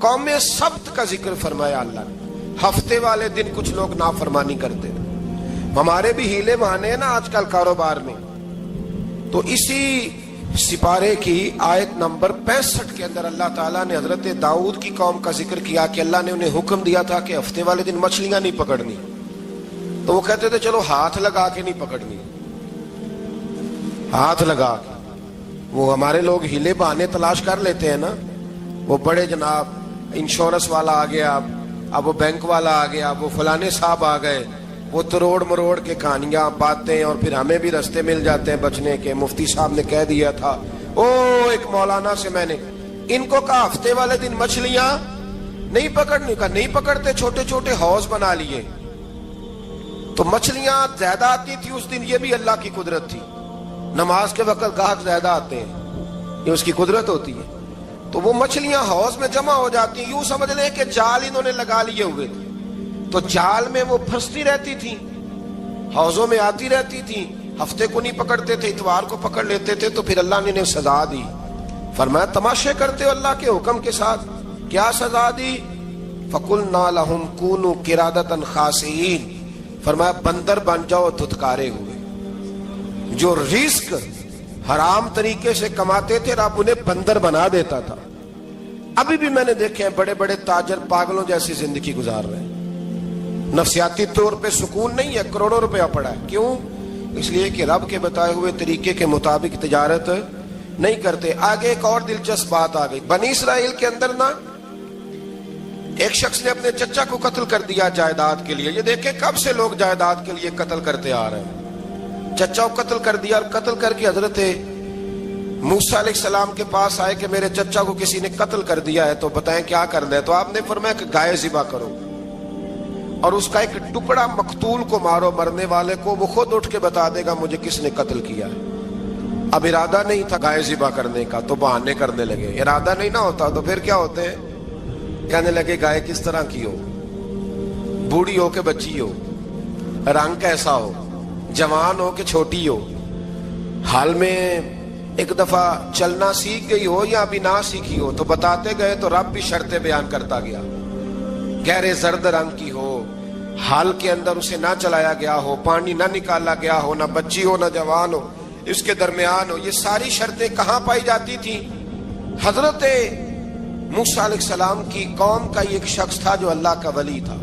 قوم سبت کا ذکر فرمایا اللہ نے. ہفتے والے دن کچھ لوگ نافرمانی کرتے تھے. ہمارے بھی ہیلے بہانے ہیں نا آج کل کاروبار میں. تو اسی سپارے کی آیت نمبر 65 کے اندر اللہ تعالیٰ نے حضرت داؤد کی قوم کا ذکر کیا کہ اللہ نے انہیں حکم دیا تھا کہ ہفتے والے دن مچھلیاں نہیں پکڑنی. تو وہ کہتے تھے چلو ہاتھ لگا کے نہیں پکڑنی, ہاتھ لگا کے. وہ ہمارے لوگ ہیلے بہانے تلاش کر لیتے ہیں نا. وہ بڑے جناب انشورنس والا آ گیا, اب وہ بینک والا آ گیا, وہ فلانے صاحب آ گئے, وہ تروڑ مروڑ کے کہانیاں باتیں, اور پھر ہمیں بھی رستے مل جاتے ہیں بچنے کے. مفتی صاحب نے کہہ دیا تھا ایک مولانا سے میں نے ان کو کہا ہفتے والے دن مچھلیاں نہیں پکڑنے کا. نہیں پکڑتے, چھوٹے چھوٹے حوض بنا لیے. تو مچھلیاں زیادہ آتی تھی اس دن, یہ بھی اللہ کی قدرت تھی. نماز کے وقت گاہک زیادہ آتے ہیں, یہ اس کی قدرت ہوتی ہے. تو وہ مچھلیاں حوض میں جمع ہو جاتی ہیں. یوں سمجھ لیں کہ جال انہوں نے لگا لیے ہوئے تھے, تو جال میں وہ پھنستی رہتی تھی, حوضوں میں آتی رہتی تھی. ہفتے کو نہیں پکڑتے تھے, اتوار کو پکڑ لیتے تھے. تو پھر اللہ نے انہیں سزا دی. فرمایا تماشے کرتے ہو اللہ کے حکم کے ساتھ. کیا سزا دی؟ فَقُلْنَا لَهُمْ كُونُوا قِرَادَةً خَاسِئِينَ. فرمایا بندر بن جاؤ دھتکارے ہوئے. جو رزق حرام طریقے سے کماتے تھے رب انہیں بندر بنا دیتا تھا. ابھی بھی میں نے دیکھے ہیں بڑے بڑے تاجر پاگلوں جیسی زندگی گزار رہے ہیں. نفسیاتی طور پہ سکون نہیں ہے, کروڑوں روپیہ پڑا ہے. کیوں؟ اس لیے کہ رب کے بتائے ہوئے طریقے کے مطابق تجارت نہیں کرتے. آگے ایک اور دلچسپ بات آ گئی. بنی اسرائیل کے اندر نا ایک شخص نے اپنے چچا کو قتل کر دیا جائیداد کے لیے. یہ دیکھیں کب سے لوگ جائیداد کے لیے قتل کرتے آ رہے ہیں. چچا کو قتل کر دیا, اور قتل کر کے حضرت موسیٰ علیہ السلام کے پاس آئے کہ میرے چچا کو کسی نے قتل کر دیا ہے, تو بتائیں کیا کرنا ہے. تو آپ نے فرمایا کہ گائے ذبح کرو, اور اس کا ایک ٹکڑا مقتول کو مارو, مرنے والے کو. وہ خود اٹھ کے بتا دے گا مجھے کس نے قتل کیا ہے. اب ارادہ نہیں تھا گائے ذبح کرنے کا, تو بہانے کرنے لگے. ارادہ نہیں نہ ہوتا تو پھر کیا ہوتے ہیں, کہنے لگے گائے کس طرح کی ہو, بوڑھی ہو کہ بچی ہو, رنگ کیسا ہو, جوان ہو کہ چھوٹی ہو, حال میں ایک دفعہ چلنا سیکھ گئی ہو یا ابھی نہ سیکھی ہو. تو بتاتے گئے تو رب بھی شرطیں بیان کرتا گیا. گہرے زرد رنگ کی ہو, حال کے اندر اسے نہ چلایا گیا ہو, پانی نہ نکالا گیا ہو, نہ بچی ہو نہ جوان ہو, اس کے درمیان ہو. یہ ساری شرطیں کہاں پائی جاتی تھی؟ حضرت موسیٰ علیہ السلام کی قوم کا ایک شخص تھا جو اللہ کا ولی تھا.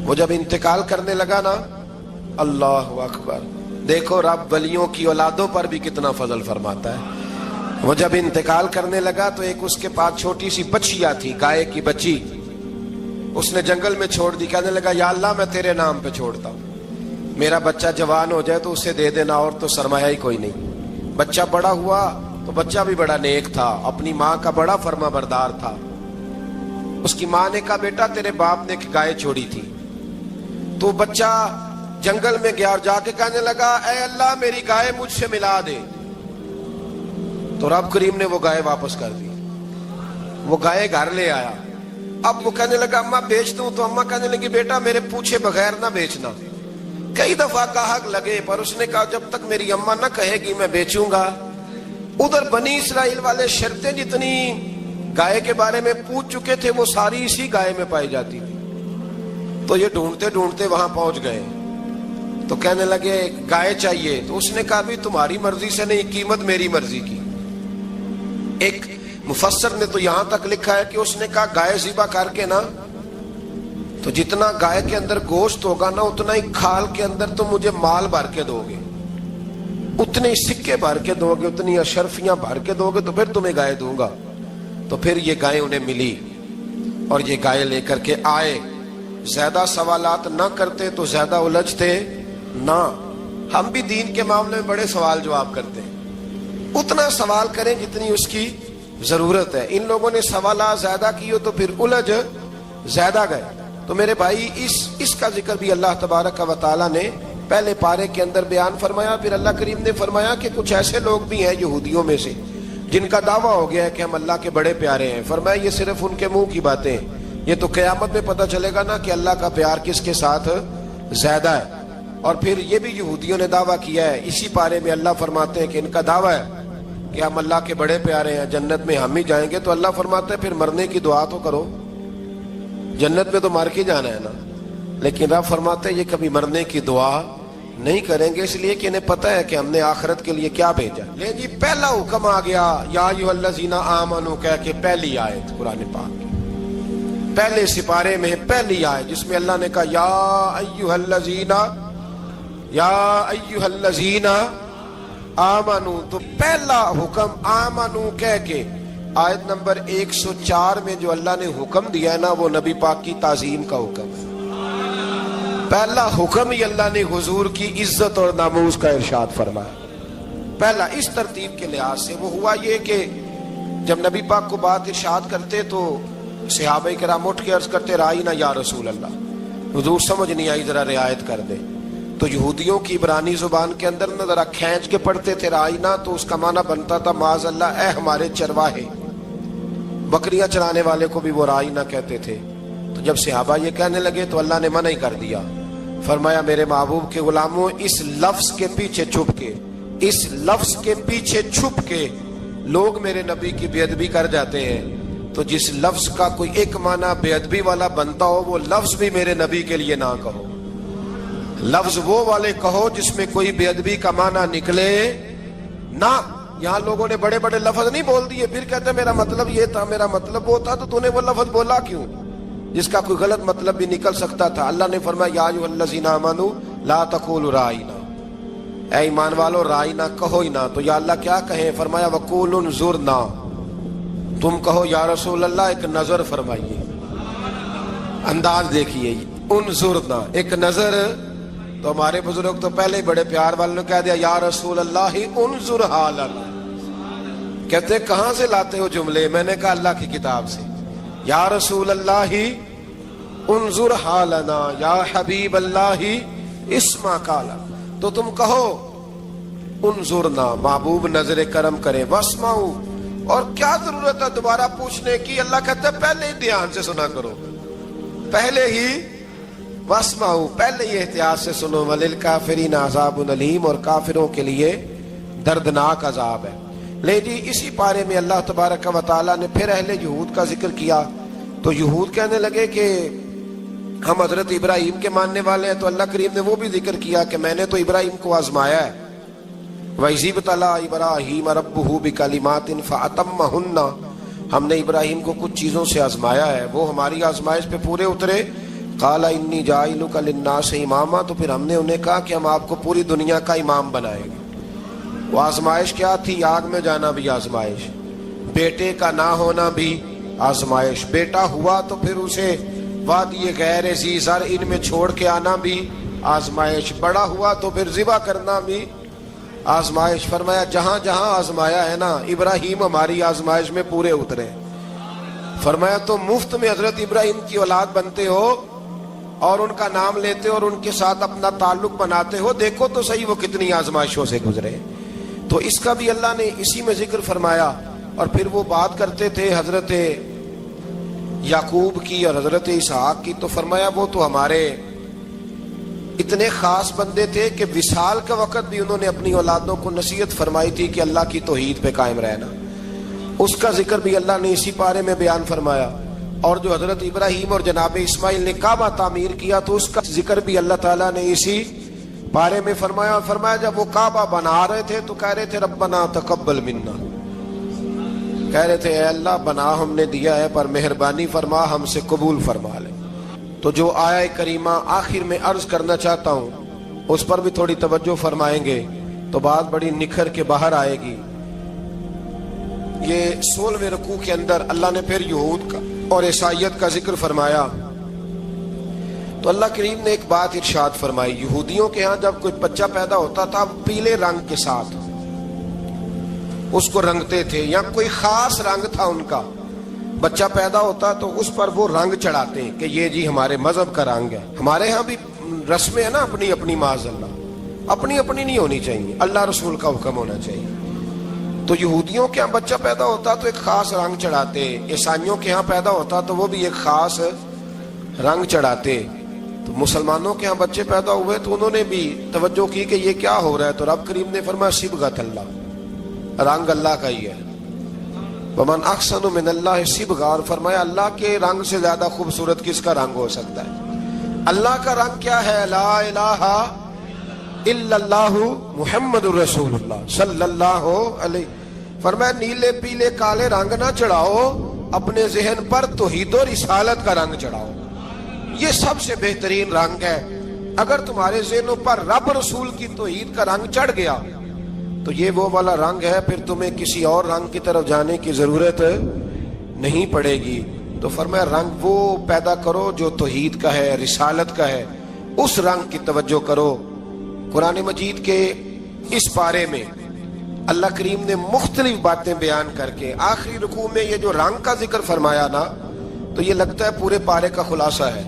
وہ جب انتقال کرنے لگا نا, اللہ اکبر, دیکھو رب ولیوں کی اولادوں پر بھی کتنا فضل فرماتا ہے. وہ جب انتقال کرنے لگا تو ایک اس کے پاس چھوٹی سی بچیا تھی, گائے کی بچی. اس نے جنگل میں چھوڑ دی. کہنے لگا یا اللہ میں تیرے نام پہ چھوڑتا ہوں, میرا بچہ جوان ہو جائے تو اسے دے دینا, اور تو سرمایہ ہی کوئی نہیں. بچہ بڑا ہوا تو بچہ بھی بڑا نیک تھا, اپنی ماں کا بڑا فرما بردار تھا. اس کی ماں نے کہا بیٹا تیرے باپ نے ایک گائے چھوڑی تھی. تو بچہ جنگل میں گیا اور جا کے کہنے لگا اے اللہ میری گائے مجھ سے ملا دے. تو رب کریم نے وہ گائے واپس کر دی. وہ گائے گھر لے آیا. اب وہ کہنے لگا اماں بیچ دوں. تو اماں کہنے لگی بیٹا میرے پوچھے بغیر نہ بیچنا. کئی دفعہ گاہک لگے, پر اس نے کہا جب تک میری اماں نہ کہے گی میں بیچوں گا. ادھر بنی اسرائیل والے شرطیں جتنی گائے کے بارے میں پوچھ چکے تھے وہ ساری اسی گائے میں پائی جاتی تھی. تو یہ ڈھونڈتے ڈھونڈتے وہاں پہنچ گئے. تو کہنے لگے گائے چاہیے. تو اس نے کہا بھی تمہاری مرضی سے نہیں, قیمت میری مرضی کی. ایک مفسر نے تو یہاں تک لکھا ہے کہ اس نے کہا گائے ذبح کر کے نا, تو جتنا گائے کے اندر گوشت ہوگا نا اتنا ہی کھال کے اندر تو مجھے مال بھر کے دو گے, اتنے سکے بھر کے دو گے, اتنی اشرفیاں بھر کے دو گے, تو پھر تمہیں گائے دوں گا. تو پھر یہ گائے انہیں ملی اور یہ گائے لے کر کے آئے. زیادہ سوالات نہ کرتے تو زیادہ الجھتے نہ. ہم بھی دین کے معاملے میں بڑے سوال جواب کرتے ہیں, اتنا سوال کریں جتنی اس کی ضرورت ہے. ان لوگوں نے سوالات زیادہ کیے تو پھر الجھ زیادہ گئے. تو میرے بھائی اس کا ذکر بھی اللہ تبارک و تعالیٰ نے پہلے پارے کے اندر بیان فرمایا. پھر اللہ کریم نے فرمایا کہ کچھ ایسے لوگ بھی ہیں یہودیوں میں سے جن کا دعویٰ ہو گیا ہے کہ ہم اللہ کے بڑے پیارے ہیں. فرمایا یہ صرف ان کے منہ کی باتیں ہیں, یہ تو قیامت میں پتہ چلے گا نا کہ اللہ کا پیار کس کے ساتھ زیادہ ہے. اور پھر یہ بھی یہودیوں نے دعویٰ کیا ہے, اسی پارے میں اللہ فرماتے ہیں کہ ان کا دعویٰ ہے کہ ہم اللہ کے بڑے پیارے ہیں, جنت میں ہم ہی جائیں گے, تو اللہ فرماتا ہے پھر مرنے کی دعا تو کرو, جنت میں تو مر کے جانا ہے نا. لیکن رب فرماتے ہیں یہ کبھی مرنے کی دعا نہیں کریں گے, اس لیے کہ انہیں پتہ ہے کہ ہم نے آخرت کے لیے کیا بھیجا. لے جی پہلا حکم آ گیا, یا ایھا الذین آمنوا کہہ کے پہلی آیت قرآن پاک کی پہلے سپارے میں پہلی آیت جس میں اللہ نے کہا یا ایھا الذین آمنوا. تو پہلا حکم آمنوا کہہ کے آیت نمبر 104 میں جو اللہ نے حکم دیا ہے نا, وہ نبی پاک کی تعظیم کا حکم ہے. پہلا حکم ہی اللہ نے حضور کی عزت اور ناموس کا ارشاد فرمایا. پہلا اس ترتیب کے لحاظ سے وہ ہوا یہ کہ جب نبی پاک کو بات ارشاد کرتے تو صحابہ کرام اٹھ کے عرض کرتے رائینا یا رسول اللہ, حضور سمجھ نہیں آئی ذرا رعایت کر دے. تو یہودیوں کی عبرانی زبان کے اندر نہ ذرا کھینچ کے پڑھتے تھے رائینا, تو اس کا معنی بنتا تھا معاذ اللہ اے ہمارے چرواہے. بکریاں چرانے والے کو بھی وہ رائینا کہتے تھے. تو جب صحابہ یہ کہنے لگے تو اللہ نے منع ہی کر دیا, فرمایا میرے محبوب کے غلاموں اس لفظ کے پیچھے چھپ کے, اس لفظ کے پیچھے چھپ کے لوگ میرے نبی کی بے ادبی کر جاتے ہیں. تو جس لفظ کا کوئی ایک معنی بے ادبی والا بنتا ہو وہ لفظ بھی میرے نبی کے لیے نہ کہو. لفظ وہ والے کہو جس میں کوئی بے ادبی کا معنی نکلے نہ. یہاں لوگوں نے بڑے بڑے لفظ نہیں بول دیے, پھر کہتے میرا مطلب یہ تھا, میرا مطلب وہ تھا, تو تو نے وہ لفظ بولا کیوں جس کا کوئی غلط مطلب بھی نکل سکتا تھا. اللہ نے فرمایا یا ایھا الذین آمنوا لا تقولوا رائینا, اے ایمان والو رائینا کہو ہی نہ. تو یا اللہ کیا کہیں, فرمایا وقولوا انظرنا, تم کہو یا رسول اللہ ایک نظر فرمائیے. انداز دیکھیے, انظرنا ایک نظر. تو ہمارے بزرگ تو پہلے ہی بڑے پیار والوں نے کہہ دیا یا رسول اللہ انظر حالنا. کہتے کہاں سے لاتے ہو جملے؟ میں نے کہا اللہ کی کتاب سے. یا رسول اللہ انظر حالنا یا حبیب اللہ اسمع قالا. تو تم کہو انظرنا, محبوب نظر کرم کرے, واسمعوا, اور کیا ضرورت ہے دوبارہ پوچھنے کی؟ اللہ کہتا ہے پہلے ہی دھیان سے سنا کرو, پہلے ہی واسمعوا, پہلے ہی احتیاط سے سنو. وللکافرین عذاب علیم, اور کافروں کے لیے دردناک عذاب ہے. لے جی اسی پارے میں اللہ تبارک و تعالیٰ نے پھر اہل یہود کا ذکر کیا. تو یہود کہنے لگے کہ ہم حضرت ابراہیم کے ماننے والے ہیں. تو اللہ کریم نے وہ بھی ذکر کیا کہ میں نے تو ابراہیم کو آزمایا ہے. وَإِذِ ابْتَلَىٰ إِبْرَاهِيمَ رَبُّهُ بِكَلِمَاتٍ فَأَتَمَّهُنَّ, ہم نے ابراہیم کو کچھ چیزوں سے آزمایا ہے, وہ ہماری آزمائش پہ پورے اترے. قَالَ إِنِّي جَاعِلُكَ لِلنَّاسِ إِمَامًا, تو پھر ہم نے انہیں کہا کہ ہم آپ کو پوری دنیا کا امام بنائیں گے. وہ آزمائش کیا تھی؟ آگ میں جانا بھی آزمائش, بیٹے کا نہ ہونا بھی آزمائش, بیٹا ہوا تو پھر اسے وادی غیر ذی زرع ان میں چھوڑ کے آنا بھی آزمائش, بڑا ہوا تو پھر ذبح کرنا بھی آزمائش. فرمایا جہاں جہاں آزمایا ہے نا, ابراہیم ہماری آزمائش میں پورے اترے. فرمایا تو مفت میں حضرت ابراہیم کی اولاد بنتے ہو اور ان کا نام لیتے اور ان کے ساتھ اپنا تعلق بناتے ہو, دیکھو تو صحیح وہ کتنی آزمائشوں سے گزرے. تو اس کا بھی اللہ نے اسی میں ذکر فرمایا. اور پھر وہ بات کرتے تھے حضرت یعقوب کی اور حضرت اسحاق کی, تو فرمایا وہ تو ہمارے اتنے خاص بندے تھے کہ وصال کا وقت بھی انہوں نے اپنی اولادوں کو نصیحت فرمائی تھی کہ اللہ کی توحید پہ قائم رہنا. اس کا ذکر بھی اللہ نے اسی پارے میں بیان فرمایا. اور جو حضرت ابراہیم اور جناب اسماعیل نے کعبہ تعمیر کیا تو اس کا ذکر بھی اللہ تعالیٰ نے اسی پارے میں فرمایا. اور فرمایا جب وہ کعبہ بنا رہے تھے تو کہہ رہے تھے ربنا تقبل منا, کہہ رہے تھے اے اللہ بنا ہم نے دیا ہے پر مہربانی فرما ہم سے قبول فرما لے. تو جو آیہ کریمہ آخر میں عرض کرنا چاہتا ہوں اس پر بھی تھوڑی توجہ فرمائیں گے تو بات بڑی نکھر کے باہر آئے گی. یہ 16ویں رکوع کے اندر اللہ نے پھر یہود کا اور عیسائیت کا ذکر فرمایا. تو اللہ کریم نے ایک بات ارشاد فرمائی, یہودیوں کے ہاں جب کوئی بچہ پیدا ہوتا تھا پیلے رنگ کے ساتھ اس کو رنگتے تھے, یا کوئی خاص رنگ تھا ان کا, بچہ پیدا ہوتا تو اس پر وہ رنگ چڑھاتے کہ یہ جی ہمارے مذہب کا رنگ ہے. ہمارے ہاں بھی رسمیں ہیں نا اپنی اپنی, معاذ اللہ اپنی اپنی نہیں ہونی چاہیے, اللہ رسول کا حکم ہونا چاہیے. تو یہودیوں کے ہاں بچہ پیدا ہوتا تو ایک خاص رنگ چڑھاتے, عیسائیوں کے ہاں پیدا ہوتا تو وہ بھی ایک خاص رنگ چڑھاتے. تو مسلمانوں کے ہاں بچے پیدا ہوئے تو انہوں نے بھی توجہ کی کہ یہ کیا ہو رہا ہے. تو رب کریم نے فرمایا صبغۃ اللہ, رنگ اللہ کا ہی ہے. ومن احسن من اللہ صبغا، اور فرمایا اللہ کے رنگ سے زیادہ خوبصورت کس کا رنگ ہو سکتا ہے؟ اللہ کا رنگ کیا ہے؟ لا الہ الا اللہ محمد الرسول اللہ صلی اللہ علیہ. فرمایا نیلے پیلے کالے رنگ نہ چڑھاؤ، اپنے ذہن پر توحید و رسالت کا رنگ چڑھاؤ. یہ سب سے بہترین رنگ ہے. اگر تمہارے ذہنوں پر رب رسول کی توحید کا رنگ چڑھ گیا تو یہ وہ والا رنگ ہے، پھر تمہیں کسی اور رنگ کی طرف جانے کی ضرورت نہیں پڑے گی. تو فرمایا رنگ وہ پیدا کرو جو توحید کا ہے، رسالت کا ہے، اس رنگ کی توجہ کرو. قرآن مجید کے اس پارے میں اللہ کریم نے مختلف باتیں بیان کر کے آخری رکوع میں یہ جو رنگ کا ذکر فرمایا نا، تو یہ لگتا ہے پورے پارے کا خلاصہ ہے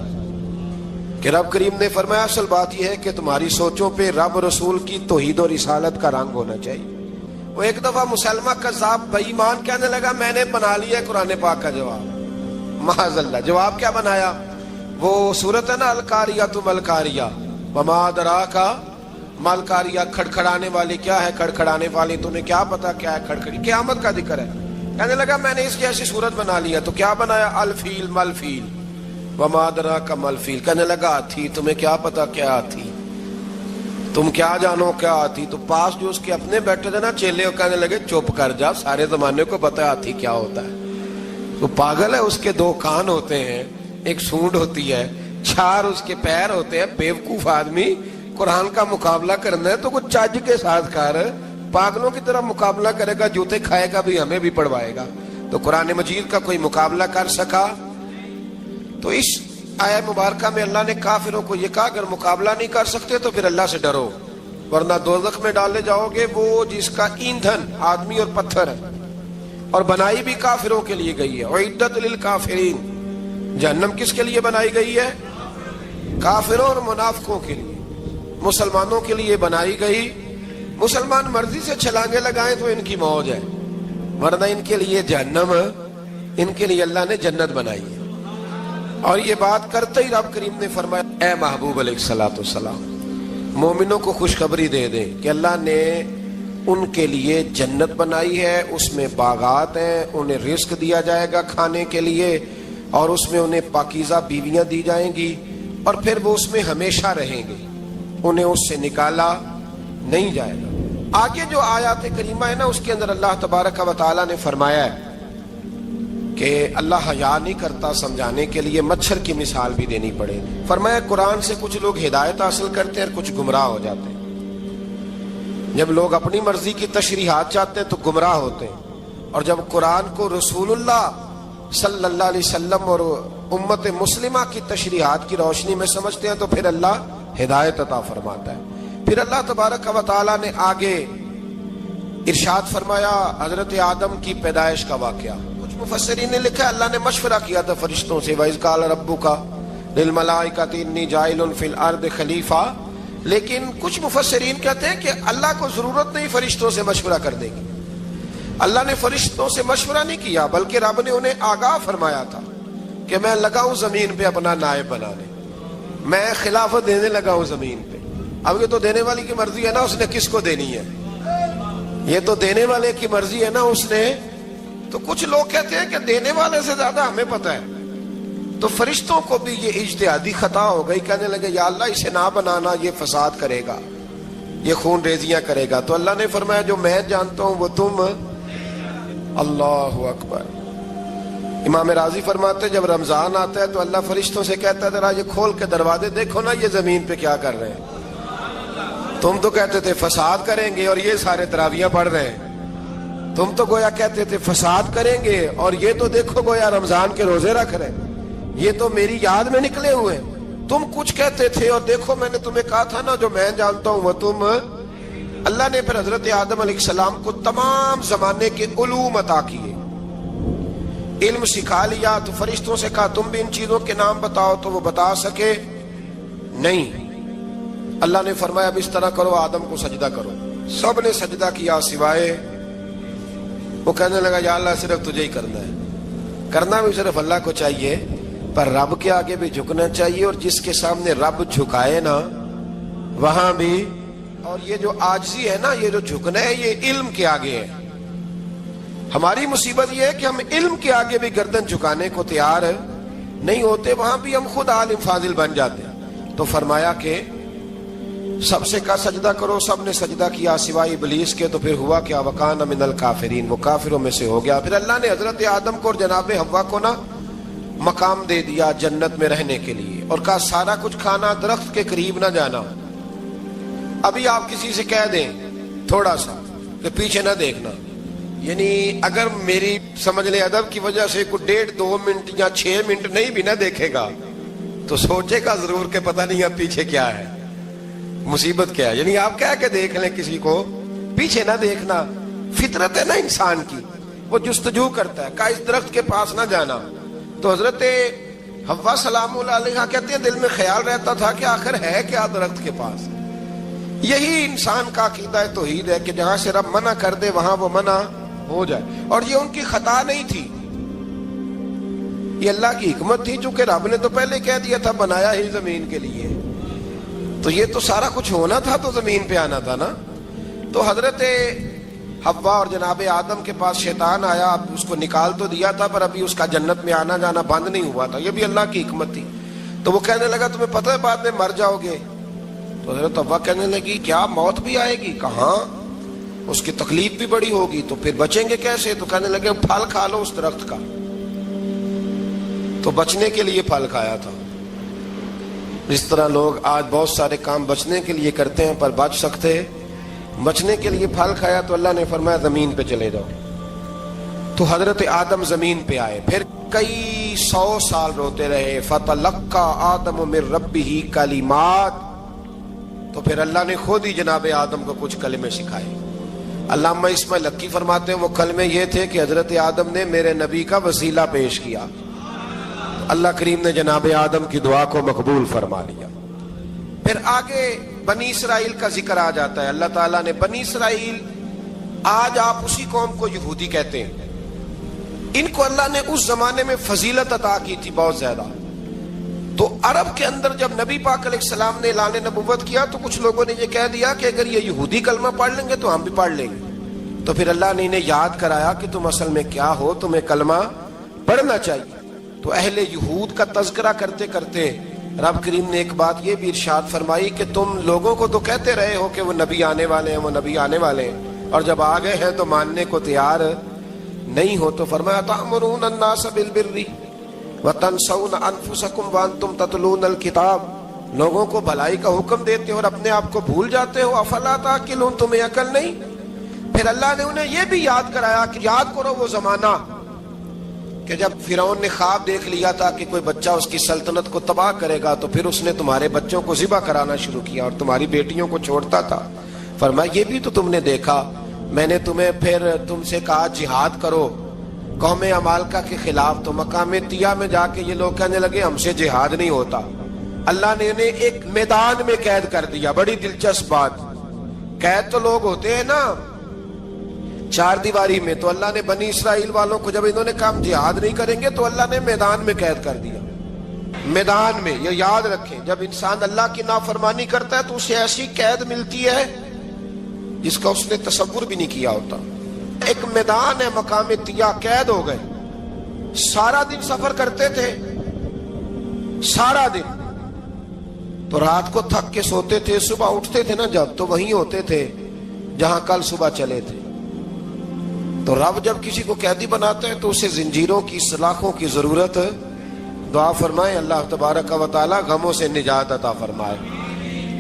کہ رب کریم نے فرمایا اصل بات یہ ہے کہ تمہاری سوچوں پہ رب رسول کی توحید و رسالت کا رنگ ہونا چاہیے. وہ ایک دفعہ مسلمہ کذاب بے ایمان کہنے لگا میں نے بنا لیا قرآن پاک کا جواب. معاذ اللہ. جواب کیا بنایا؟ وہ سورت ہے نا القاریہ ملقاریہ، وما ادراک ملقاریہ، کھڑکھڑانے والی. کیا ہے کھڑکھڑانے والی؟ تمہیں کیا پتا کیا ہے کھڑکھڑی؟ قیامت کا ذکر ہے. کہنے لگا میں نے اس کی ایسی صورت بنا لیا. تو کیا بنایا؟ الفیل ملفیل، وما ادراک ملفیل. کہنے لگا ہاتھی. تمہیں کیا پتا کیا ہاتھی؟ تم کیا جانو کیا ہاتھی؟ تو پاس جو اس کے اپنے بیٹھے تھے نا چیلے، وہ کہنے لگے چپ کر جا، سارے زمانے کو پتا ہے ہاتھی کیا ہوتا ہے. تو پاگل ہے، اس کے دو کان ہوتے ہیں، ایک سونڈ ہوتی ہے، چار اس کے پیر ہوتے ہیں. بیوقوف آدمی قرآن کا مقابلہ کرنا ہے تو کچھ چج کے ساتھ کر. پاگلوں کی طرح مقابلہ کرے گا، جوتے کھائے گا بھی ہمیں بھی پڑھوائے گا. تو قرآن مجید کا کوئی مقابلہ کر سکا؟ تو اس آیت مبارکہ میں اللہ نے کافروں کو یہ کہا اگر مقابلہ نہیں کر سکتے تو پھر اللہ سے ڈرو، ورنہ دوزخ میں ڈالے جاؤ گے، وہ جس کا ایندھن آدمی اور پتھر ہے، اور بنائی بھی کافروں کے لیے گئی ہے. اعدت للکافرین. جہنم کس کے لیے بنائی گئی ہے؟ کافروں اور منافقوں کے لیے. مسلمانوں کے لیے بنائی گئی. مسلمان مرضی سے چھلانگے لگائیں تو ان کی موج ہے، ورنہ ان کے لیے جہنم، ان کے لیے اللہ نے جنت بنائی ہے. اور یہ بات کرتے ہی رب کریم نے فرمایا اے محبوب علیہ الصلوۃ والسلام، مومنوں کو خوشخبری دے دیں کہ اللہ نے ان کے لیے جنت بنائی ہے، اس میں باغات ہیں، انہیں رزق دیا جائے گا کھانے کے لیے، اور اس میں انہیں پاکیزہ بیویاں دی جائیں گی، اور پھر وہ اس میں ہمیشہ رہیں گے، انہیں اس سے نکالا نہیں جائے گا. آگے جو آیات کریمہ ہے نا، اس کے اندر اللہ تبارک و تعالیٰ نے فرمایا ہے کہ اللہ حیا نہیں کرتا سمجھانے کے لیے مچھر کی مثال بھی دینی پڑے. فرمایا قرآن سے کچھ لوگ ہدایت حاصل کرتے ہیں اور کچھ گمراہ ہو جاتے ہیں. جب لوگ اپنی مرضی کی تشریحات چاہتے ہیں تو گمراہ ہوتے ہیں، اور جب قرآن کو رسول اللہ صلی اللہ علیہ وسلم اور امت مسلمہ کی تشریحات کی روشنی میں سمجھتے ہیں تو پھر اللہ ہدایت عطا فرماتا ہے. پھر اللہ تبارک و تعالیٰ نے آگے ارشاد فرمایا حضرت آدم کی پیدائش کا واقعہ. کچھ مفسرین نے لکھا ہے اللہ نے مشورہ کیا تھا فرشتوں سے، وَإِذْ قَالَ رَبُّكَ لِلْمَلَائِكَةِ إِنِّي جَاعِلٌ فِي الْأَرْضِ خَلِيفَةً. لیکن کچھ مفسرین کہتے ہیں کہ اللہ کو ضرورت نہیں فرشتوں سے مشورہ کرنے کی. اللہ نے فرشتوں سے مشورہ نہیں کیا، بلکہ رب نے انہیں آگاہ فرمایا تھا کہ میں لگا ہوں زمین پہ اپنا نائب بنانے، میں خلافت دینے لگا ہوں زمین پہ. اب یہ تو دینے والی کی مرضی ہے نا اس نے کس کو دینی ہے، یہ تو دینے والے کی مرضی ہے نا اس نے. تو کچھ لوگ کہتے ہیں کہ دینے والے سے زیادہ ہمیں پتہ ہے. تو فرشتوں کو بھی یہ اجتہادی خطا ہو گئی، کہنے لگے یا اللہ اسے نہ بنانا، یہ فساد کرے گا، یہ خون ریزیاں کرے گا. تو اللہ نے فرمایا جو میں جانتا ہوں وہ تم. اللہ اکبر. امام راضی فرماتے ہیں جب رمضان آتا ہے تو اللہ فرشتوں سے کہتا ہے ذرا یہ کھول کے دروازے دیکھو نا یہ زمین پہ کیا کر رہے ہیں. تم تو کہتے تھے فساد کریں گے اور یہ سارے تراویحاں پڑھ رہے ہیں. تم تو گویا کہتے تھے فساد کریں گے اور یہ تو دیکھو گویا رمضان کے روزے رکھ رہے ہیں، یہ تو میری یاد میں نکلے ہوئے. تم کچھ کہتے تھے اور دیکھو میں نے تمہیں کہا تھا نا جو میں جانتا ہوں وہ تم. اللہ نے پھر حضرت آدم علیہ السلام کو تمام زمانے کے علوم عطا کیے، علم سکھا لیا. تو فرشتوں سے کہا تم بھی ان چیزوں کے نام بتاؤ، تو وہ بتا سکے نہیں. اللہ نے فرمایا اب اس طرح کرو آدم کو سجدہ کرو. سب نے سجدہ کیا سوائے وہ. کہنے لگا یا اللہ صرف تجھے ہی کرنا ہے. کرنا بھی صرف اللہ کو چاہیے، پر رب کے آگے بھی جھکنا چاہیے، اور جس کے سامنے رب جھکائے نا وہاں بھی. اور یہ جو عاجزی ہے نا، یہ جو جھکنا ہے یہ علم کے آگے ہے. ہماری مصیبت یہ ہے کہ ہم علم کے آگے بھی گردن جھکانے کو تیار نہیں ہوتے، وہاں بھی ہم خود عالم فاضل بن جاتے ہیں۔ تو فرمایا کہ سب سے کہا سجدہ کرو، سب نے سجدہ کیا سوائے ابلیس کے، تو پھر ہوا کیا؟ وکان من الکافرین، وہ کافروں میں سے ہو گیا۔ پھر اللہ نے حضرت آدم کو اور جناب حوا کو نا مقام دے دیا جنت میں رہنے کے لیے، اور کہا سارا کچھ کھانا، درخت کے قریب نہ جانا۔ ابھی آپ کسی سے کہہ دیں تھوڑا سا کہ پیچھے نہ دیکھنا، یعنی اگر میری سمجھ لیں ادب کی وجہ سے کوئی 1.5-2 منٹ یا 6 منٹ نہیں بھی نہ دیکھے گا تو سوچے گا ضرور کہ پتہ نہیں اب پیچھے کیا ہے، مصیبت کیا ہے۔ یعنی آپ کہہ کے دیکھ لیں کسی کو، پیچھے نہ دیکھنا فطرت ہے نا انسان کی، وہ جستجو کرتا ہے، کہا اس درخت کے پاس نہ جانا۔ تو حضرت حوا سلام اللہ علیہ کہتے ہیں دل میں خیال رہتا تھا کہ آخر ہے کیا درخت کے پاس۔ یہی انسان کا عقیدہ توحید ہے کہ جہاں سے رب منع کر دے وہاں وہ منع ہو جائے، اور یہ ان کی خطا نہیں تھی، یہ اللہ کی حکمت تھی، چونکہ رب نے تو پہلے کہہ دیا تھا بنایا ہی زمین کے لیے، تو یہ تو سارا کچھ ہونا تھا تو زمین پہ آنا تھا نا۔ تو حضرت حوا اور جناب آدم کے پاس شیطان آیا، اب اس کو نکال تو دیا تھا پر ابھی اس کا جنت میں آنا جانا بند نہیں ہوا تھا، یہ بھی اللہ کی حکمت تھی۔ تو وہ کہنے لگا تمہیں پتہ ہے بعد میں مر جاؤ گے؟ تو حضرت حوا کہنے لگی کیا موت بھی آئے گی؟ کہاں، اس کی تکلیف بھی بڑی ہوگی، تو پھر بچیں گے کیسے؟ تو کہنے لگے پھل کھا لو اس درخت کا، تو بچنے کے لیے پھل کھایا تھا۔ اس طرح لوگ آج بہت سارے کام بچنے کے لیے کرتے ہیں پر بچ سکتے، بچنے کے لیے پھل کھایا تو اللہ نے فرمایا زمین پہ چلے جاؤ۔ تو حضرت آدم زمین پہ آئے، پھر کئی 100 سال روتے رہے، فَتَلَقَّى آدَمُ مِن رَبِّهِ کَلِمَاتٍ، تو پھر اللہ نے خود ہی جناب آدم کو کچھ کلمے سکھائے۔ علامہ اسماعیل حقی فرماتے ہیں وہ کلمے یہ تھے کہ حضرت آدم نے میرے نبی کا وسیلہ پیش کیا، اللہ کریم نے جناب آدم کی دعا کو مقبول فرما لیا۔ پھر آگے بنی اسرائیل کا ذکر آ جاتا ہے، اللہ تعالیٰ نے بنی اسرائیل، آج آپ اسی قوم کو یہودی کہتے ہیں، ان کو اللہ نے اس زمانے میں فضیلت عطا کی تھی بہت زیادہ۔ تو عرب کے اندر جب نبی پاک علیہ السلام نے اعلان نبوت کیا تو کچھ لوگوں نے یہ کہہ دیا کہ اگر یہ یہودی کلمہ پڑھ لیں گے تو ہم بھی پڑھ لیں گے۔ تو پھر اللہ نے انہیں یاد کرایا کہ تم اصل میں کیا ہو، تمہیں کلمہ پڑھنا چاہیے۔ تو اہل یہود کا تذکرہ کرتے کرتے رب کریم نے ایک بات یہ بھی ارشاد فرمائی کہ تم لوگوں کو تو کہتے رہے ہو کہ وہ نبی آنے والے ہیں، وہ نبی آنے والے ہیں، اور جب آ گئے ہیں تو ماننے کو تیار نہیں ہو۔ تو فرمایا تأمرون الناس بالبر وتنسون انفسکم وانتم تتلون الکتاب، لوگوں کو بھلائی کا حکم دیتے ہو اور اپنے آپ کو بھول جاتے ہو، افلا تعقلون، تمہیں عقل نہیں؟ پھر اللہ نے انہیں یہ بھی یاد کرایا کہ یاد کرو وہ زمانہ کہ جب فرعون نے خواب دیکھ لیا تھا کہ کوئی بچہ اس کی سلطنت کو تباہ کرے گا، تو پھر اس نے تمہارے بچوں کو ذبح کرانا شروع کیا اور تمہاری بیٹیوں کو چھوڑتا تھا۔ فرمایا یہ بھی تو تم نے دیکھا، میں نے تمہیں پھر تم سے کہا جہاد کرو قوم عمالقہ کے خلاف، تو مقام طیہ میں جا کے یہ لوگ کہنے لگے ہم سے جہاد نہیں ہوتا۔ اللہ نے انہیں ایک میدان میں قید کر دیا، بڑی دلچسپ بات، قید تو لوگ ہوتے ہیں نا چار دیواری میں، تو اللہ نے بنی اسرائیل والوں کو جب انہوں نے کہا ہم جہاد نہیں کریں گے تو اللہ نے میدان میں قید کر دیا۔ میدان میں، یہ یاد رکھیں، جب انسان اللہ کی نافرمانی کرتا ہے تو اسے ایسی قید ملتی ہے جس کا اس نے تصور بھی نہیں کیا ہوتا۔ ایک میدان ہے مقام طیہ، قید ہو گئے، سارا دن سفر کرتے تھے، سارا دن، تو رات کو تھک کے سوتے تھے، صبح اٹھتے تھے نا جب تو وہیں ہوتے تھے جہاں کل صبح چلے تھے۔ تو رب جب کسی کو قیدی بناتا ہے تو اسے زنجیروں کی، سلاخوں کی ضرورت، دعا فرمائے اللہ تبارک و تعالی غموں سے نجات عطا فرمائے،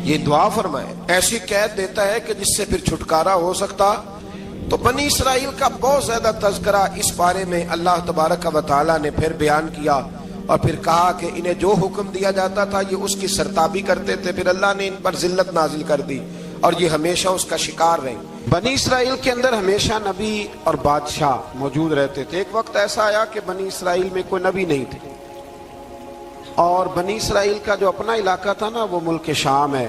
یہ دعا فرمائے، ایسی قید دیتا ہے کہ جس سے پھر چھٹکارا ہو سکتا۔ تو بنی اسرائیل کا بہت زیادہ تذکرہ اس بارے میں اللہ تبارک و تعالی نے پھر بیان کیا، اور پھر کہا کہ انہیں جو حکم دیا جاتا تھا یہ اس کی سرتابی کرتے تھے، پھر اللہ نے ان پر ذلت نازل کر دی اور یہ ہمیشہ اس کا شکار رہے۔ بنی اسرائیل کے اندر ہمیشہ نبی اور بادشاہ موجود رہتے تھے۔ ایک وقت ایسا آیا کہ بنی اسرائیل میں کوئی نبی نہیں تھے، اور بنی اسرائیل کا جو اپنا علاقہ تھا نا وہ ملک شام ہے،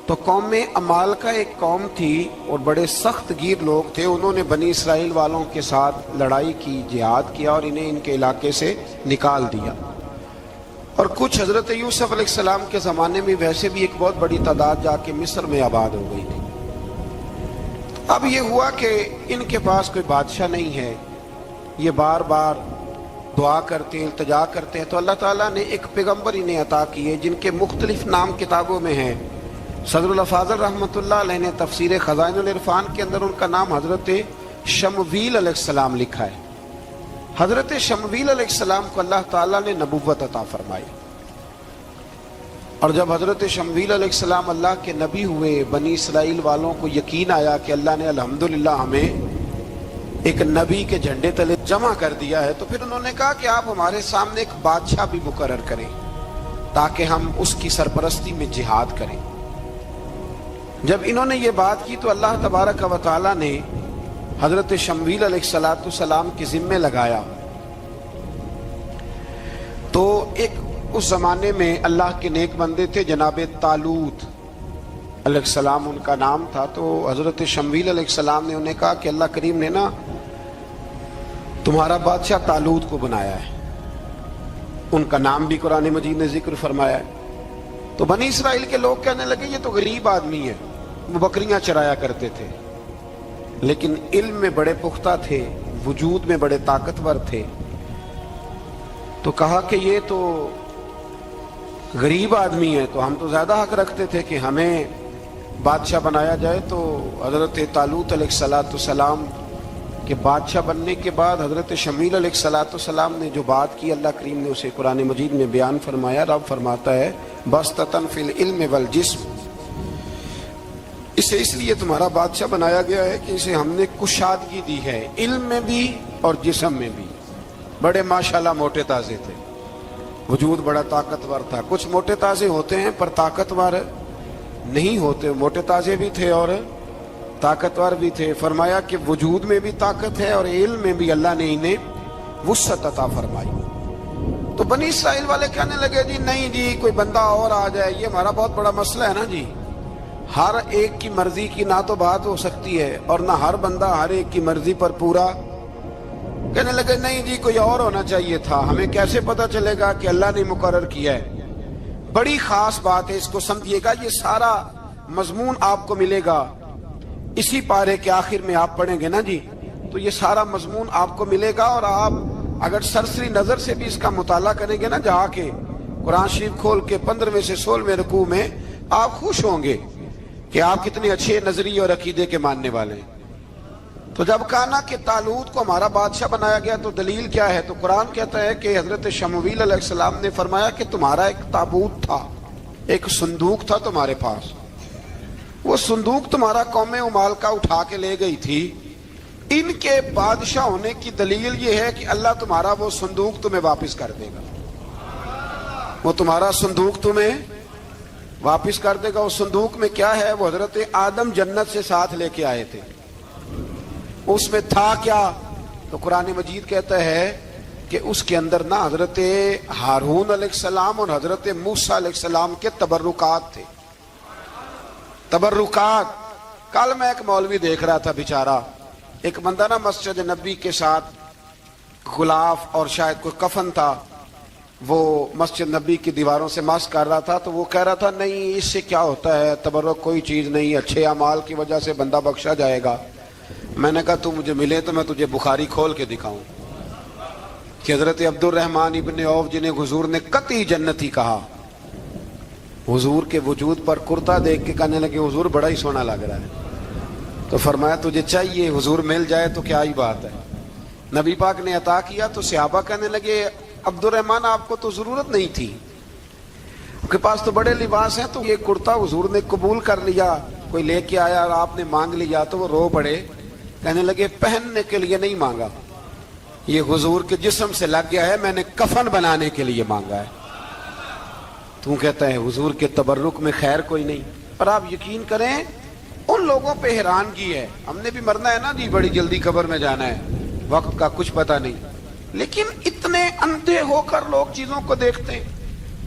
تو قوم عمالقہ ایک قوم تھی اور بڑے سخت گیر لوگ تھے، انہوں نے بنی اسرائیل والوں کے ساتھ لڑائی کی، جہاد کیا اور انہیں ان کے علاقے سے نکال دیا۔ اور کچھ حضرت یوسف علیہ السلام کے زمانے میں ویسے بھی ایک بہت بڑی تعداد جا کے مصر میں آباد ہو گئی تھی۔ اب یہ ہوا کہ ان کے پاس کوئی بادشاہ نہیں ہے، یہ بار بار دعا کرتے ہیں، التجا کرتے ہیں، تو اللہ تعالیٰ نے ایک پیغمبر انہیں عطا کیے جن کے مختلف نام کتابوں میں ہیں۔ صدر الافاضل رحمۃ اللہ علیہ نے تفسیر خزائن العرفان کے اندر ان کا نام حضرت شمویل علیہ السلام لکھا ہے۔ حضرت شمویل علیہ السلام کو اللہ تعالیٰ نے نبوت عطا فرمائی، اور جب حضرت شمویل علیہ السلام اللہ کے نبی ہوئے، بنی اسرائیل والوں کو یقین آیا کہ اللہ نے الحمدللہ ہمیں ایک نبی کے جھنڈے تلے جمع کر دیا ہے، تو پھر انہوں نے کہا کہ آپ ہمارے سامنے ایک بادشاہ بھی مقرر کریں تاکہ ہم اس کی سرپرستی میں جہاد کریں۔ جب انہوں نے یہ بات کی تو اللہ تبارک و تعالیٰ نے حضرت شمویل علیہ السلام کے ذمے لگایا۔ تو ایک اس زمانے میں اللہ کے نیک بندے تھے، جناب طالوت علیہ السلام ان کا نام تھا، تو حضرت شمویل علیہ السلام نے انہیں کہا کہ اللہ کریم نے نا تمہارا بادشاہ طالوت کو بنایا ہے، ان کا نام بھی قرآن مجید نے ذکر فرمایا ہے۔ تو بنی اسرائیل کے لوگ کہنے لگے یہ تو غریب آدمی ہے، وہ بکریاں چرایا کرتے تھے، لیکن علم میں بڑے پختہ تھے، وجود میں بڑے طاقتور تھے۔ تو کہا کہ یہ تو غریب آدمی ہے، تو ہم تو زیادہ حق رکھتے تھے کہ ہمیں بادشاہ بنایا جائے۔ تو حضرت طالوت علیہ السلام کے بادشاہ بننے کے بعد حضرت شمویل علیہ السلام نے جو بات کی، اللہ کریم نے اسے قرآن مجید میں بیان فرمایا۔ رب فرماتا ہے بسطۃ فی العلم والجسم، اسے اس لیے تمہارا بادشاہ بنایا گیا ہے کہ اسے ہم نے کشادگی دی ہے، علم میں بھی اور جسم میں بھی۔ بڑے ماشاءاللہ موٹے تازے تھے، وجود بڑا طاقتور تھا۔ کچھ موٹے تازے ہوتے ہیں پر طاقتور نہیں ہوتے، موٹے تازے بھی تھے اور طاقتور بھی تھے۔ فرمایا کہ وجود میں بھی طاقت ہے اور علم میں بھی اللہ نے انہیں وسعت عطا فرمائی۔ تو بنی اسرائیل والے کہنے لگے جی نہیں جی کوئی بندہ اور آ جائے، یہ ہمارا بہت بڑا مسئلہ ہے نا جی، ہر ایک کی مرضی کی نہ تو بات ہو سکتی ہے اور نہ ہر بندہ ہر ایک کی مرضی پر پورا۔ کہنے لگے نہیں جی کوئی اور ہونا چاہیے تھا، ہمیں کیسے پتا چلے گا کہ اللہ نے مقرر کیا ہے۔ بڑی خاص بات ہے، اس کو سمجھیے گا، یہ سارا مضمون آپ کو ملے گا اسی پارے کے آخر میں، آپ پڑھیں گے نا جی تو یہ سارا مضمون آپ کو ملے گا، اور آپ اگر سرسری نظر سے بھی اس کا مطالعہ کریں گے نا، جا کے قرآن شریف کھول کے 15ویں سے 16ویں رکوع میں، آپ خوش ہوں گے کہ آپ کتنے اچھے نظریے اور عقیدے کے ماننے والے ہیں۔ تو جب کہا نا کہ طالوت کو ہمارا بادشاہ بنایا گیا تو دلیل کیا ہے، تو قرآن کہتا ہے کہ حضرت شمویل علیہ السلام نے فرمایا کہ تمہارا ایک تابوت تھا، ایک صندوق تھا تمہارے پاس، وہ صندوق تمہارا قوم عمالقہ اٹھا کے لے گئی تھی، ان کے بادشاہ ہونے کی دلیل یہ ہے کہ اللہ تمہارا وہ صندوق تمہیں واپس کر دے گا، وہ تمہارا صندوق تمہیں واپس کر دے گا۔ اس صندوق میں کیا ہے، وہ حضرت آدم جنت سے ساتھ لے کے آئے تھے، اس میں تھا کیا، تو قرآن مجید کہتا ہے کہ اس کے اندر نا حضرت ہارون علیہ السلام اور حضرت موسیٰ علیہ السلام کے تبرکات تھے۔ تبرکات، کل میں ایک مولوی دیکھ رہا تھا بیچارہ، ایک بندہ نا مسجد نبی کے ساتھ غلاف اور شاید کوئی کفن تھا، وہ مسجد نبی کی دیواروں سے مس کر رہا تھا، تو وہ کہہ رہا تھا نہیں اس سے کیا ہوتا ہے، تبرک کوئی چیز نہیں، اچھے اعمال کی وجہ سے بندہ بخشا جائے گا۔ میں نے کہا تو مجھے ملے تو میں تجھے بخاری کھول کے دکھاؤں کہ حضرت عبد الرحمن ابن عوف جنہیں حضور نے قطعی جنتی کہا، حضور کے وجود پر کرتا دیکھ کے کہنے لگے حضور بڑا ہی سونا لگ رہا ہے، تو فرمایا تجھے چاہیے حضور مل جائے تو کیا ہی بات ہے۔ نبی پاک نے عطا کیا تو صحابہ کہنے لگے عبد الرحمن آپ کو تو ضرورت نہیں تھی، آپ کے پاس تو بڑے لباس ہیں، تو یہ کرتا حضور نے قبول کر لیا، کوئی لے کے آیا اور آپ نے مانگ لیا، تو وہ رو پڑے، کہنے لگے پہننے کے لیے نہیں مانگا، یہ حضور کے جسم سے لگ گیا ہے، میں نے کفن بنانے کے لیے مانگا ہے۔ تو کہتا ہے حضور کے تبرک میں خیر کوئی نہیں۔ اور آپ یقین کریں ان لوگوں پہ حیرانگی ہے، ہم نے بھی مرنا ہے نا جی، بڑی جلدی قبر میں جانا ہے، وقت کا کچھ پتہ نہیں، لیکن اتنے اندھے ہو کر لوگ چیزوں کو دیکھتے ہیں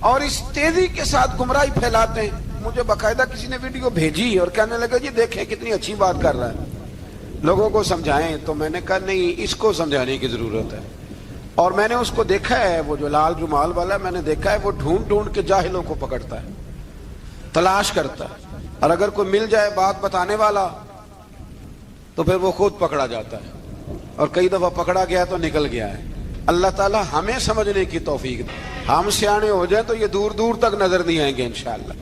اور اس تیزی کے ساتھ گمراہی پھیلاتے ہیں۔ مجھے باقاعدہ کسی نے ویڈیو بھیجی اور کہنے لگا جی دیکھیں کتنی اچھی بات کر رہا ہے، لوگوں کو سمجھائیں، تو میں نے کہا نہیں اس کو سمجھانے کی ضرورت ہے۔ اور میں نے اس کو دیکھا ہے، وہ جو لال رومال والا ہے، میں نے دیکھا ہے وہ ڈھونڈ ڈھونڈ کے جاہلوں کو پکڑتا ہے، تلاش کرتا ہے، اور اگر کوئی مل جائے بات بتانے والا تو پھر وہ خود پکڑا جاتا ہے, اور کئی دفعہ پکڑا گیا تو نکل گیا ہے. اللہ تعالیٰ ہمیں سمجھنے کی توفیق دے. ہم سیانے ہو جائیں تو یہ دور دور تک نظر نہیں آئیں گے انشاءاللہ.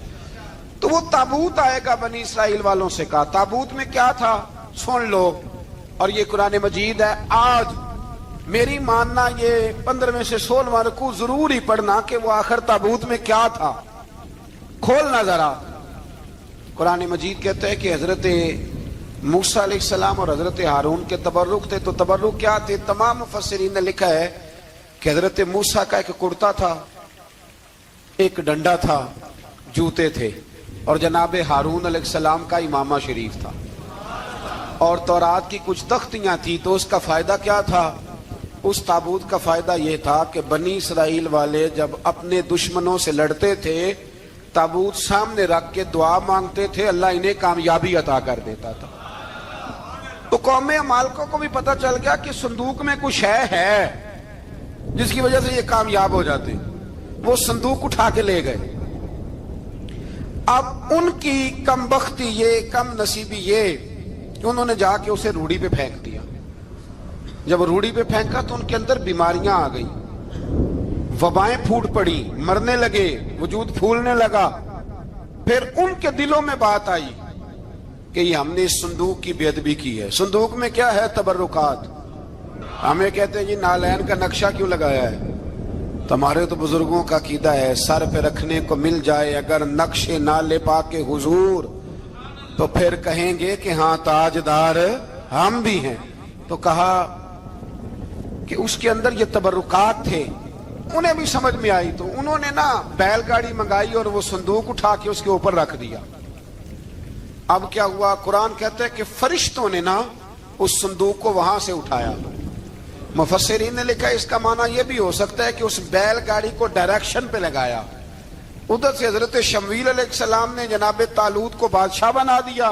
تو وہ تابوت آئے گا, بنی اسرائیل والوں سے کہا تابوت میں کیا تھا سن لو, اور یہ قرآن مجید ہے. آج میری ماننا یہ 15 سے 16 رکوع ضرور ہی پڑھنا کہ وہ آخر تابوت میں کیا تھا. کھولنا ذرا. قرآن مجید کہتا ہے کہ حضرت موسیٰ علیہ السلام اور حضرت ہارون کے تبرک تھے. تو تبرک کیا تھے؟ تمام مفسرین نے لکھا ہے کہ حضرت موسیٰ کا ایک کرتا تھا, ایک ڈنڈا تھا, جوتے تھے, اور جناب ہارون علیہ السلام کا امامہ شریف تھا, اور تورات کی کچھ تختیاں تھی. تو اس کا فائدہ کیا تھا؟ اس تابوت کا فائدہ یہ تھا کہ بنی اسرائیل والے جب اپنے دشمنوں سے لڑتے تھے تابوت سامنے رکھ کے دعا مانگتے تھے, اللہ انہیں کامیابی عطا کر دیتا تھا. تو قوم عمالقہ کو بھی پتہ چل گیا کہ صندوق میں کچھ ہے جس کی وجہ سے یہ کامیاب ہو جاتے. وہ صندوق اٹھا کے لے گئے. اب ان کی کم بختی یہ, کم نصیبی یہ کہ انہوں نے جا کے اسے روڑی پہ پھینک دیا. جب روڑی پہ پھینکا تو ان کے اندر بیماریاں آ گئیں, وبائیں پھوٹ پڑی, مرنے لگے, وجود پھولنے لگا. پھر ان کے دلوں میں بات آئی کہ یہ ہم نے اس صندوق کی بے ادبی کی ہے. صندوق میں کیا ہے؟ تبرکات. ہمیں کہتے ہیں جی نالین کا نقشہ کیوں لگایا ہے؟ تمہارے تو بزرگوں کا عقیدہ ہے سر پہ رکھنے کو مل جائے اگر نقش نالے پاک حضور تو پھر کہیں گے کہ ہاں تاجدار ہم بھی ہیں. تو کہا کہ اس کے اندر یہ تبرکات تھے. انہیں بھی سمجھ میں آئی تو انہوں نے نا بیل گاڑی منگائی اور وہ صندوق اٹھا کے اس کے اوپر رکھ دیا. اب کیا ہوا؟ قرآن کہتا ہے کہ فرشتوں نے نا اس صندوق کو وہاں سے اٹھایا. مفسرین نے لکھا اس کا معنی یہ بھی ہو سکتا ہے کہ اس بیل گاڑی کو ڈائریکشن پہ لگایا. ادھر سے حضرت شمویل علیہ السلام نے جناب طالوت کو بادشاہ بنا دیا,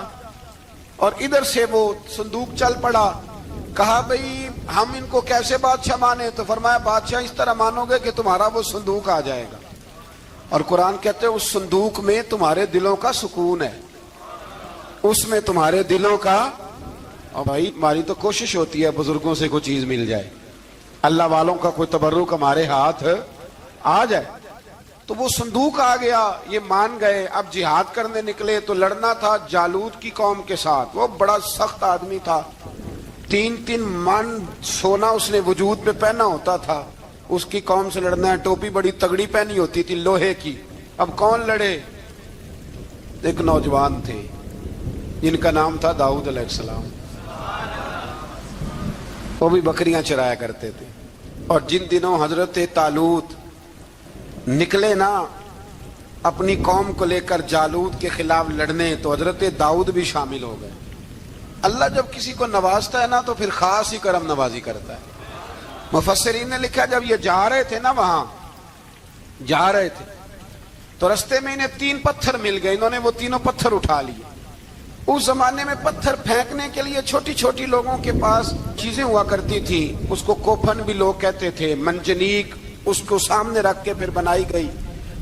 اور ادھر سے وہ صندوق چل پڑا. کہا بھئی ہم ان کو کیسے بادشاہ مانے؟ تو فرمایا بادشاہ اس طرح مانو گے کہ تمہارا وہ صندوق آ جائے گا. اور قرآن کہتے ہیں اس صندوق میں تمہارے دلوں کا سکون ہے, اس میں تمہارے دلوں کا. اور بھائی ہماری تو کوشش ہوتی ہے بزرگوں سے کوئی چیز مل جائے, اللہ والوں کا کوئی تبرک ہمارے ہاتھ آ جائے. تو وہ صندوق آ گیا, یہ مان گئے. اب جہاد کرنے نکلے تو لڑنا تھا جالوت کی قوم کے ساتھ. وہ بڑا سخت آدمی تھا, 3 من سونا اس نے وجود پہ پہنا ہوتا تھا. اس کی قوم سے لڑنا ہے, ٹوپی بڑی تگڑی پہنی ہوتی تھی لوہے کی. اب کون لڑے؟ ایک نوجوان تھے جن کا نام تھا داؤد علیہ السلام. وہ بھی بکریاں چرایا کرتے تھے. اور جن دنوں حضرت طالوت نکلے نا اپنی قوم کو لے کر جالوت کے خلاف لڑنے, تو حضرت داؤد بھی شامل ہو گئے. اللہ جب کسی کو نوازتا ہے نا تو پھر خاص ہی کرم نوازی کرتا ہے. مفسرین نے لکھا جب یہ جا رہے تھے نا, وہاں جا رہے تھے تو رستے میں انہیں 3 پتھر مل گئے. انہوں نے وہ تینوں پتھر اٹھا لیے. اس زمانے میں پتھر پھینکنے کے لیے چھوٹی چھوٹی لوگوں کے پاس چیزیں ہوا کرتی تھی. اس کو کوپھن بھی لوگ کہتے تھے, منجنیق, اس کو سامنے رکھ کے پھر بنائی گئی.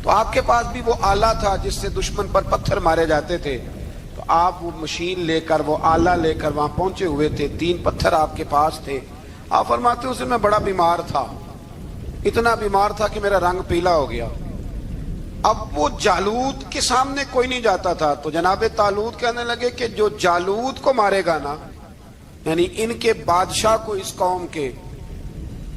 تو آپ کے پاس بھی وہ آلہ تھا جس سے دشمن پر پتھر مارے جاتے تھے. تو آپ وہ مشین لے کر, وہ آلہ لے کر وہاں پہنچے ہوئے تھے. 3 پتھر آپ کے پاس تھے. آپ فرماتے اس دن میں بڑا بیمار تھا, اتنا بیمار تھا کہ میرا رنگ پیلا ہو گیا. اب وہ جالوت کے سامنے کوئی نہیں جاتا تھا. تو جناب طالوت کہنے لگے کہ جو جالوت کو مارے گا نا, یعنی ان کے بادشاہ کو اس قوم کے,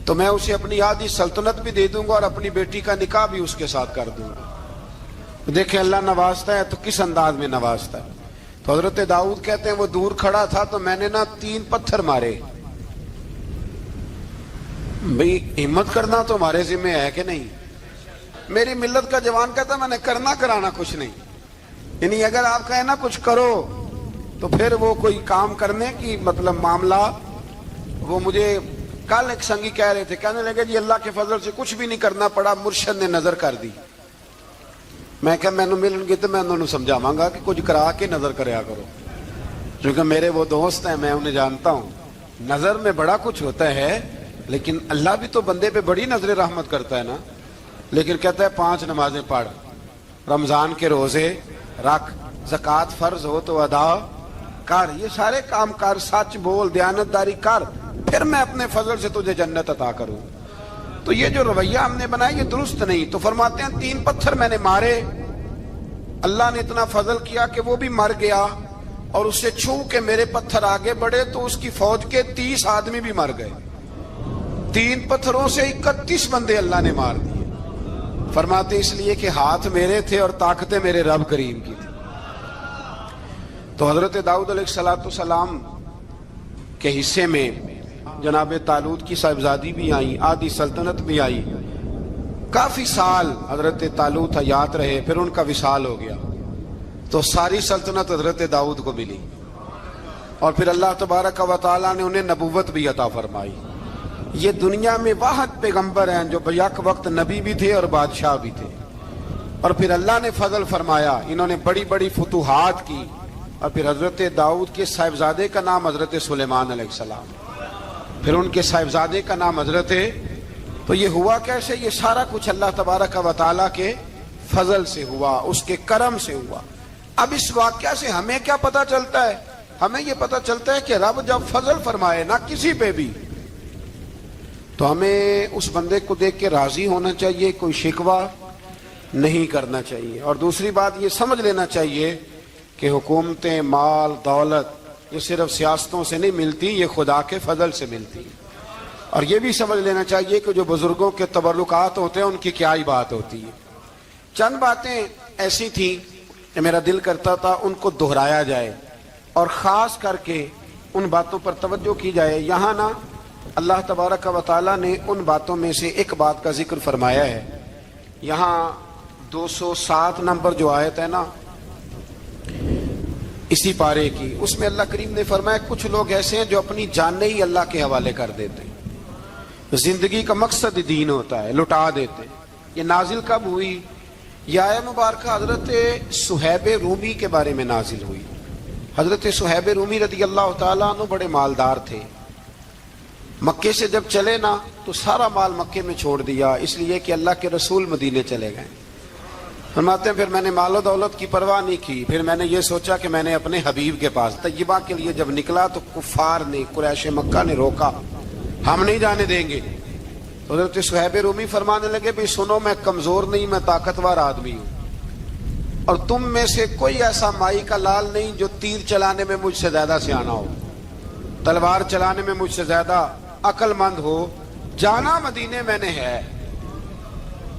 تو میں اسے اپنی آدھی سلطنت بھی دے دوں گا اور اپنی بیٹی کا نکاح بھی اس کے ساتھ کر دوں گا. دیکھیں اللہ نوازتا ہے تو کس انداز میں نوازتا ہے. تو حضرت داؤد کہتے ہیں وہ دور کھڑا تھا تو میں نے نا 3 پتھر مارے. بھئی ہمت کرنا تو ہمارے ذمہ ہے کہ نہیں؟ میری ملت کا جوان کہتا ہے میں نے کرنا کرانا کچھ نہیں. یعنی اگر آپ کہیں نا کچھ کرو تو پھر وہ کوئی کام کرنے کی مطلب معاملہ. وہ مجھے کل ایک سنگی کہہ رہے تھے, کہنے لگے جی اللہ کے فضل سے کچھ بھی نہیں کرنا پڑا, مرشد نے نظر کر دی. میں کہ میں ملن گی تو میں انہوں نے سمجھاواں گا کہ کچھ کرا کے نظر کریا کرو, کیونکہ میرے وہ دوست ہیں, میں انہیں جانتا ہوں. نظر میں بڑا کچھ ہوتا ہے لیکن اللہ بھی تو بندے پہ بڑی نظر رحمت کرتا ہے نا. لیکن کہتا ہے 5 نمازیں پڑھ, رمضان کے روزے رکھ, زکوٰۃ فرض ہو تو ادا کر، یہ سارے کام کر، سچ بول، دیانتداری کر، پھر میں اپنے فضل سے تجھے جنت عطا کروں۔ تو یہ جو رویہ ہم نے بنایا یہ درست نہیں۔ تو فرماتے ہیں 3 پتھر میں نے مارے، اللہ نے اتنا فضل کیا کہ وہ بھی مر گیا، اور اس سے چھو کے میرے پتھر آگے بڑھے تو اس کی فوج کے 30 آدمی بھی مر گئے۔ 3 پتھروں سے 31 بندے اللہ نے مار دیے۔ فرماتے اس لیے کہ ہاتھ میرے تھے اور طاقتیں میرے رب کریم کی تھی۔ تو حضرت داؤد علیہ السلام کے حصے میں جناب طالوت کی صاحبزادی بھی آئی، آدھی سلطنت بھی آئی، کافی سال حضرت طالوت حیات رہے، پھر ان کا وصال ہو گیا، تو ساری سلطنت حضرت داؤد کو ملی، اور پھر اللہ تبارک و تعالیٰ نے انہیں نبوت بھی عطا فرمائی۔ یہ دنیا میں واحد پیغمبر ہیں جو بیک وقت نبی بھی تھے اور بادشاہ بھی تھے، اور پھر اللہ نے فضل فرمایا، انہوں نے بڑی بڑی فتوحات کی، اور پھر حضرت داؤد کے صاحبزادے کا نام حضرت سلیمان علیہ السلام، پھر ان کے صاحبزادے کا نام حضرت۔ تو یہ ہوا کیسے؟ یہ سارا کچھ اللہ تبارک و تعالیٰ کے فضل سے ہوا، اس کے کرم سے ہوا۔ اب اس واقعہ سے ہمیں کیا پتہ چلتا ہے؟ ہمیں یہ پتہ چلتا ہے کہ رب جب فضل فرمائے نہ کسی پہ بھی، تو ہمیں اس بندے کو دیکھ کے راضی ہونا چاہیے، کوئی شکوہ نہیں کرنا چاہیے۔ اور دوسری بات یہ سمجھ لینا چاہیے کہ حکومتیں، مال، دولت یہ صرف سیاستوں سے نہیں ملتی، یہ خدا کے فضل سے ملتی۔ اور یہ بھی سمجھ لینا چاہیے کہ جو بزرگوں کے تبرکات ہوتے ہیں ان کی کیا ہی بات ہوتی ہے۔ چند باتیں ایسی تھیں کہ میرا دل کرتا تھا ان کو دہرایا جائے، اور خاص کر کے ان باتوں پر توجہ کی جائے۔ یہاں نا اللہ تبارک و تعالیٰ نے ان باتوں میں سے ایک بات کا ذکر فرمایا ہے۔ یہاں 207 نمبر جو آیت ہے نا اسی پارے کی، اس میں اللہ کریم نے فرمایا کچھ لوگ ایسے ہیں جو اپنی جانیں ہی اللہ کے حوالے کر دیتے ہیں، زندگی کا مقصد دین ہوتا ہے، لٹا دیتے ہیں۔ یہ نازل کب ہوئی؟ یہ آیت مبارکہ حضرت صہیب رومی کے بارے میں نازل ہوئی۔ حضرت صہیب رومی رضی اللہ تعالیٰ عنہ بڑے مالدار تھے، مکے سے جب چلے نا تو سارا مال مکے میں چھوڑ دیا، اس لیے کہ اللہ کے رسول مدینے چلے گئے۔ فرماتے ہیں پھر میں نے مال و دولت کی پرواہ نہیں کی، پھر میں نے یہ سوچا کہ میں نے اپنے حبیب کے پاس طیبہ کے لیے جب نکلا تو کفار نے، قریش مکہ نے روکا، ہم نہیں جانے دیں گے۔ حضرت صہیب رومی فرمانے لگے بھی سنو، میں کمزور نہیں، میں طاقتور آدمی ہوں، اور تم میں سے کوئی ایسا مائی کا لال نہیں جو تیر چلانے میں مجھ سے زیادہ سیانا ہو، تلوار چلانے میں مجھ سے زیادہ عقل مند ہو، جانا مدینے میں نے ہے۔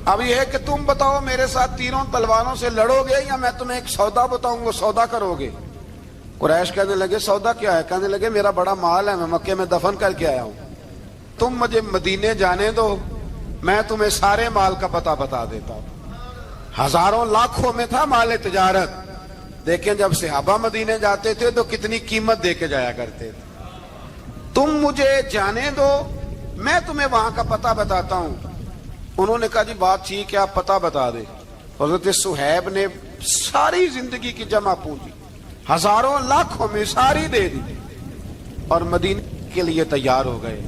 اب یہ ہے کہ تم بتاؤ میرے ساتھ تیروں تلواروں سے لڑو گے یا میں تمہیں ایک سودا بتاؤں وہ سودا کرو گے؟ قریش کہنے لگے سودا کیا ہے؟ کہنے لگے میرا بڑا مال ہے، میں مکے میں دفن کر کے آیا ہوں، تم مجھے مدینے جانے دو، میں تمہیں سارے مال کا پتہ بتا دیتا ہوں۔ ہزاروں لاکھوں میں تھا مال تجارت، دیکھیں جب صحابہ مدینے جاتے تھے تو کتنی قیمت دے کے جایا کرتے تھے۔ تم مجھے جانے دو، میں تمہیں وہاں کا پتہ بتاتا ہوں۔ انہوں نے کہا جی بات ٹھیک ہے، آپ پتہ بتا دیں۔ حضرت صہیب نے ساری زندگی کی جمع پونجی ہزاروں لاکھوں میں ساری دے دی اور مدینے کے لیے تیار ہو گئے۔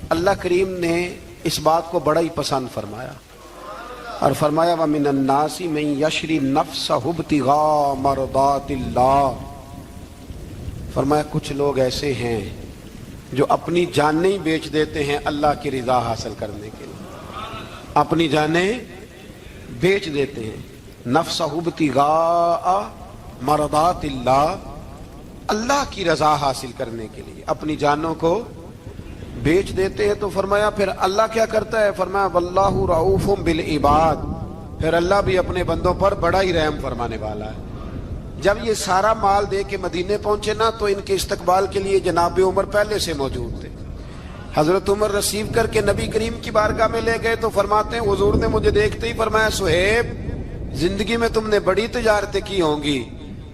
اللہ کریم نے اس بات کو بڑا ہی پسند فرمایا اور فرمایا وَمِنَ النَّاسِ مَن يَشْرِي نَفْسَهُ ابْتِغَاءَ مَرْضَاتِ اللَّهِ، فرمایا کچھ لوگ ایسے ہیں جو اپنی جانیں ہی بیچ دیتے ہیں اللہ کی رضا حاصل کرنے کے لیے، اپنی جانیں بیچ دیتے ہیں۔ نَفْسَهُ ابْتِغَاءَ مَرْضَاتِ اللَّهِ، اللہ کی رضا حاصل کرنے کے لیے اپنی جانوں کو بیچ دیتے ہیں۔ تو فرمایا پھر اللہ کیا کرتا ہے؟ فرمایا واللہ رؤوف بالعباد، پھر اللہ بھی اپنے بندوں پر بڑا ہی رحم فرمانے والا ہے۔ جب یہ سارا مال دے کے مدینے پہنچے نا تو ان کے استقبال کے لیے جناب عمر پہلے سے موجود تھے۔ حضرت عمر ریسیو کر کے نبی کریم کی بارگاہ میں لے گئے تو فرماتے ہیں حضور نے مجھے دیکھتے ہی فرمایا صہیب زندگی میں تم نے بڑی تجارتیں کی ہوں گی،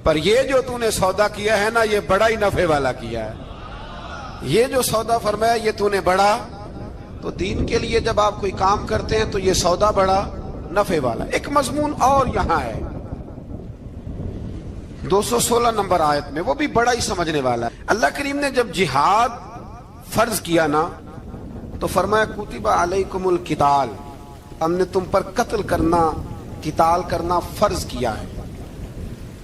پر یہ جو تم نے سودا کیا ہے نا یہ بڑا ہی نفع والا کیا ہے، یہ جو سودا فرمایا یہ تو نے بڑا۔ تو دین کے لیے جب آپ کوئی کام کرتے ہیں تو یہ سودا بڑا نفع والا۔ ایک مضمون اور یہاں ہے 216 نمبر آیت میں، وہ بھی بڑا ہی سمجھنے والا ہے۔ اللہ کریم نے جب جہاد فرض کیا نا تو فرمایا کتب علیکم القتال، ہم نے تم پر قتل کرنا، قتال کرنا فرض کیا ہے۔